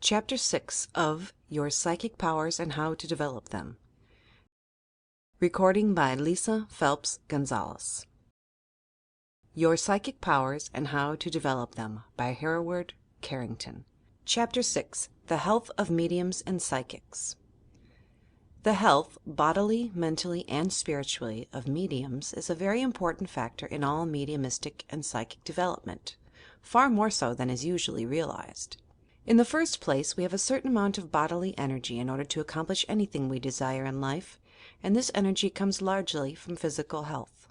Chapter 6 of Your Psychic Powers and How to Develop Them. Recording by Lisa Phelps Gonzalez. Your Psychic Powers and How to Develop Them by Hereward Carrington. Chapter 6. The Health of Mediums and Psychics. The health, bodily, mentally, and spiritually, of mediums is a very important factor in all mediumistic and psychic development, far more so than is usually realized. In the first place, we have a certain amount of bodily energy in order to accomplish anything we desire in life, and this energy comes largely from physical health.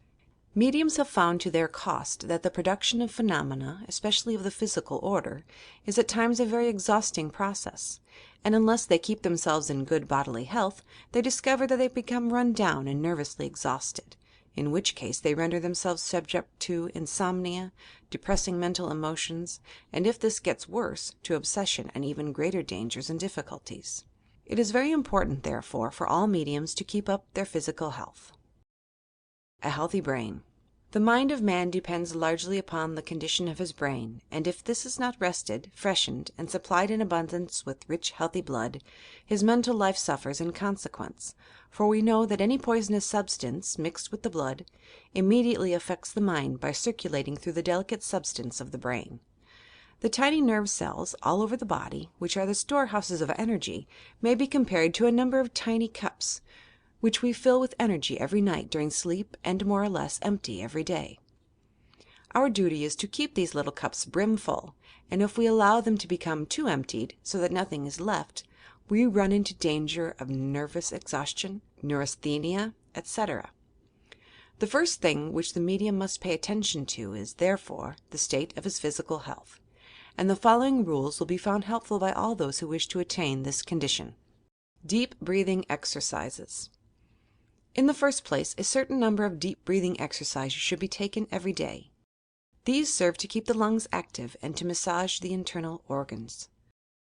Mediums have found to their cost that the production of phenomena, especially of the physical order, is at times a very exhausting process, and unless they keep themselves in good bodily health, they discover that they become run down and nervously exhausted, in which case they render themselves subject to insomnia, depressing mental emotions, and if this gets worse, to obsession and even greater dangers and difficulties. It is very important, therefore, for all mediums to keep up their physical health. A healthy brain. The mind of man depends largely upon the condition of his brain, and if this is not rested, freshened, and supplied in abundance with rich, healthy blood, his mental life suffers in consequence, for we know that any poisonous substance, mixed with the blood, immediately affects the mind by circulating through the delicate substance of the brain. The tiny nerve cells all over the body, which are the storehouses of energy, may be compared to a number of tiny cups, which we fill with energy every night during sleep and more or less empty every day. Our duty is to keep these little cups brimful, and if we allow them to become too emptied, so that nothing is left, we run into danger of nervous exhaustion, neurasthenia, etc. The first thing which the medium must pay attention to is, therefore, the state of his physical health, and the following rules will be found helpful by all those who wish to attain this condition. Deep breathing exercises. In the first place, a certain number of deep breathing exercises should be taken every day. These serve to keep the lungs active and to massage the internal organs.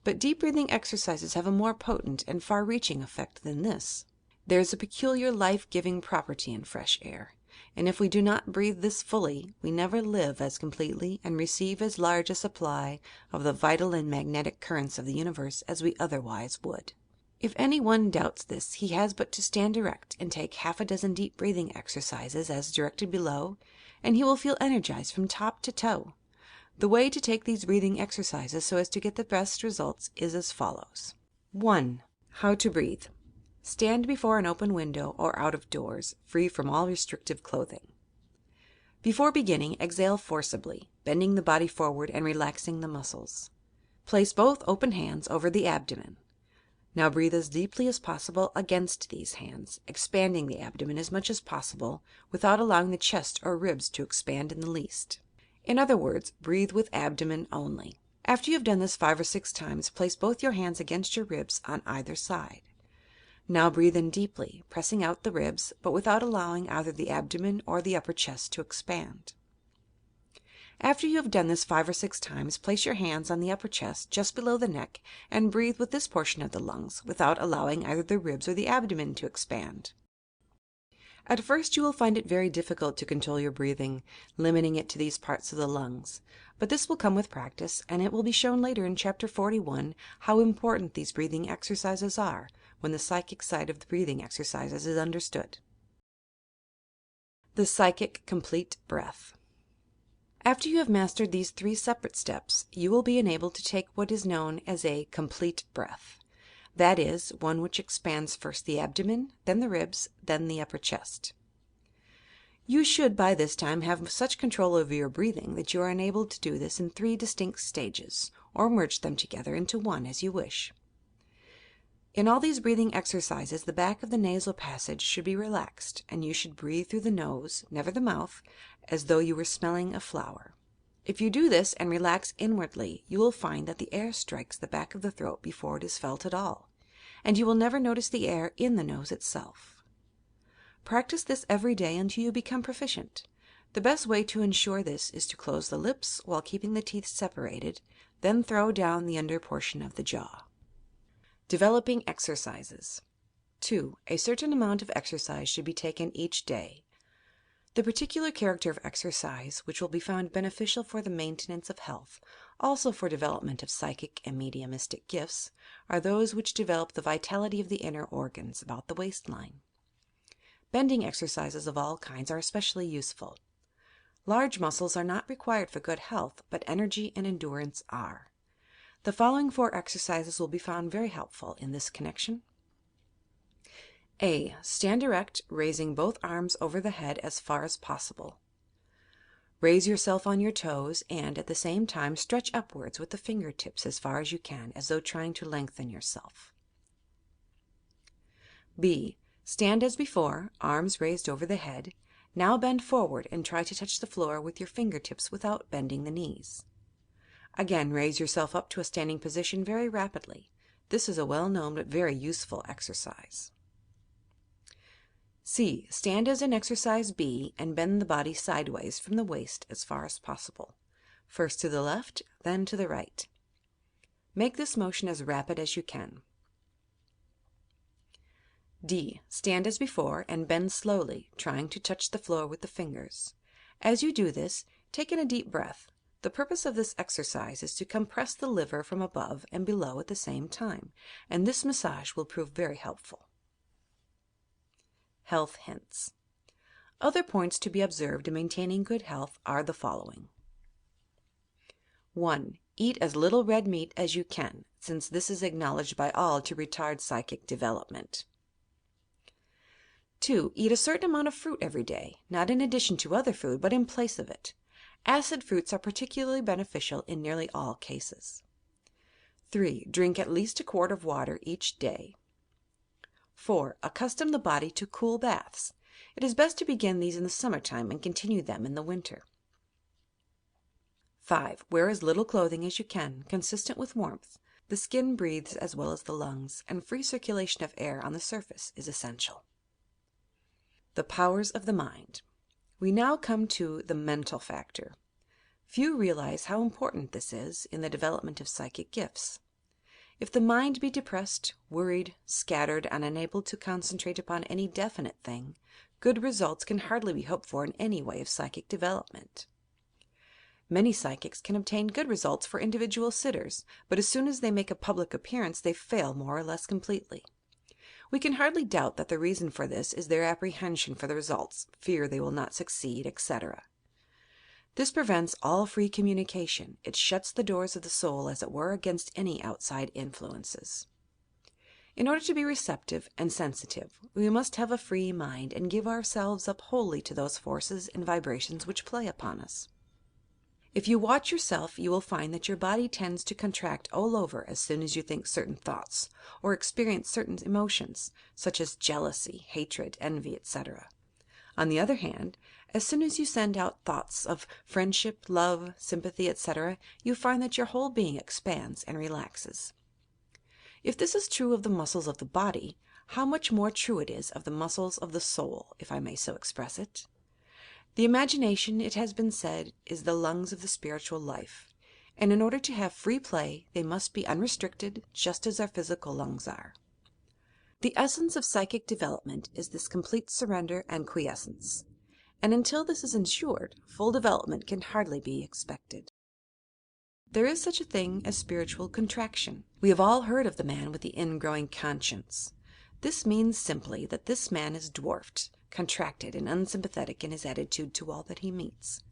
But deep breathing exercises have a more potent and far-reaching effect than this. There is a peculiar life-giving property in fresh air, and if we do not breathe this fully, we never live as completely and receive as large a supply of the vital and magnetic currents of the universe as we otherwise would. If any one doubts this, he has but to stand erect and take half a dozen deep breathing exercises as directed below, and he will feel energized from top to toe. The way to take these breathing exercises so as to get the best results is as follows. 1. How to breathe. Stand before an open window or out of doors, free from all restrictive clothing. Before beginning, exhale forcibly, bending the body forward and relaxing the muscles. Place both open hands over the abdomen. Now breathe as deeply as possible against these hands, expanding the abdomen as much as possible without allowing the chest or ribs to expand in the least. In other words, breathe with abdomen only. After you have done this 5 or 6 times, place both your hands against your ribs on either side. Now breathe in deeply, pressing out the ribs, but without allowing either the abdomen or the upper chest to expand. After you have done this 5 or 6 times, place your hands on the upper chest, just below the neck, and breathe with this portion of the lungs, without allowing either the ribs or the abdomen to expand. At first you will find it very difficult to control your breathing, limiting it to these parts of the lungs, but this will come with practice, and it will be shown later in Chapter 41 how important these breathing exercises are, when the psychic side of the breathing exercises is understood. The Psychic Complete Breath. After you have mastered these 3 separate steps, you will be enabled to take what is known as a complete breath. That is, one which expands first the abdomen, then the ribs, then the upper chest. You should by this time have such control over your breathing that you are enabled to do this in 3 distinct stages, or merge them together into one as you wish. In all these breathing exercises, the back of the nasal passage should be relaxed, and you should breathe through the nose, never the mouth, as though you were smelling a flower. If you do this and relax inwardly, you will find that the air strikes the back of the throat before it is felt at all, and you will never notice the air in the nose itself. Practice this every day until you become proficient. The best way to ensure this is to close the lips while keeping the teeth separated, then throw down the under portion of the jaw. Developing exercises. 2. A certain amount of exercise should be taken each day. The particular character of exercise, which will be found beneficial for the maintenance of health, also for development of psychic and mediumistic gifts, are those which develop the vitality of the inner organs about the waistline. Bending exercises of all kinds are especially useful. Large muscles are not required for good health, but energy and endurance are. The following 4 exercises will be found very helpful in this connection. A. Stand erect, raising both arms over the head as far as possible. Raise yourself on your toes and, at the same time, stretch upwards with the fingertips as far as you can, as though trying to lengthen yourself. B. Stand as before, arms raised over the head. Now bend forward and try to touch the floor with your fingertips without bending the knees. Again, raise yourself up to a standing position very rapidly. This is a well-known but very useful exercise. C. Stand as in exercise B and bend the body sideways from the waist as far as possible. First to the left, then to the right. Make this motion as rapid as you can. D. Stand as before and bend slowly, trying to touch the floor with the fingers. As you do this, take in a deep breath. The purpose of this exercise is to compress the liver from above and below at the same time, and this massage will prove very helpful. Health hints. Other points to be observed in maintaining good health are the following. 1. Eat as little red meat as you can, since this is acknowledged by all to retard psychic development. 2. Eat a certain amount of fruit every day, not in addition to other food, but in place of it. Acid fruits are particularly beneficial in nearly all cases. 3. Drink at least a quart of water each day. 4. Accustom the body to cool baths. It is best to begin these in the summertime and continue them in the winter. 5. Wear as little clothing as you can, consistent with warmth. The skin breathes as well as the lungs, and free circulation of air on the surface is essential. The powers of the mind. We now come to the mental factor. Few realize how important this is in the development of psychic gifts. If the mind be depressed, worried, scattered, and unable to concentrate upon any definite thing, good results can hardly be hoped for in any way of psychic development. Many psychics can obtain good results for individual sitters, but as soon as they make a public appearance they fail more or less completely. We can hardly doubt that the reason for this is their apprehension for the results, fear they will not succeed, etc. This prevents all free communication. It shuts the doors of the soul, as it were, against any outside influences. In order to be receptive and sensitive, we must have a free mind and give ourselves up wholly to those forces and vibrations which play upon us. If you watch yourself, you will find that your body tends to contract all over as soon as you think certain thoughts, or experience certain emotions, such as jealousy, hatred, envy, etc. On the other hand, as soon as you send out thoughts of friendship, love, sympathy, etc., you find that your whole being expands and relaxes. If this is true of the muscles of the body, how much more true it is of the muscles of the soul, if I may so express it. The imagination, it has been said, is the lungs of the spiritual life, and in order to have free play, they must be unrestricted, just as our physical lungs are. The essence of psychic development is this complete surrender and quiescence, and until this is ensured, full development can hardly be expected. There is such a thing as spiritual contraction. We have all heard of the man with the ingrowing conscience. This means simply that this man is dwarfed, contracted, and unsympathetic in his attitude to all that he meets.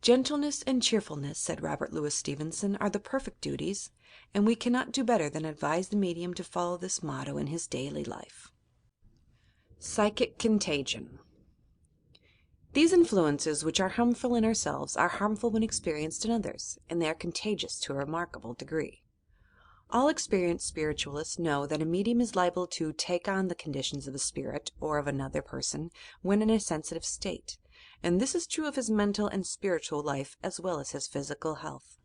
Gentleness and cheerfulness, said Robert Louis Stevenson, are the perfect duties, and we cannot do better than advise the medium to follow this motto in his daily life. Psychic contagion. These influences which are harmful in ourselves are harmful when experienced in others, and they are contagious to a remarkable degree. All experienced spiritualists know that a medium is liable to take on the conditions of a spirit or of another person when in a sensitive state, and this is true of his mental and spiritual life as well as his physical health.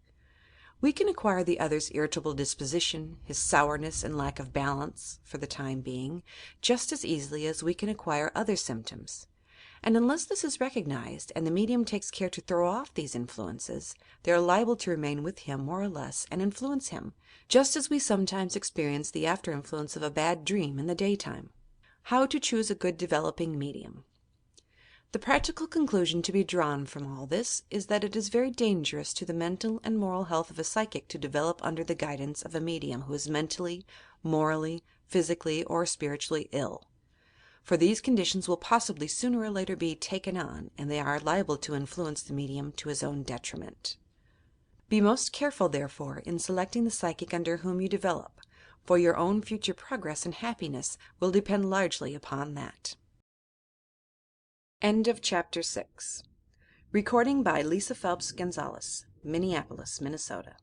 We can acquire the other's irritable disposition, his sourness and lack of balance, for the time being, just as easily as we can acquire other symptoms. And unless this is recognized, and the medium takes care to throw off these influences, they are liable to remain with him more or less and influence him, just as we sometimes experience the after-influence of a bad dream in the daytime. How to choose a good developing medium. The practical conclusion to be drawn from all this is that it is very dangerous to the mental and moral health of a psychic to develop under the guidance of a medium who is mentally, morally, physically, or spiritually ill. For these conditions will possibly sooner or later be "taken on," and they are liable to influence the medium to his own detriment. Be most careful, therefore, in selecting the psychic under whom you develop, for your own future progress and happiness will depend largely upon that. End of Chapter 6. Recording by Lisa Phelps Gonzalez, Minneapolis, Minnesota.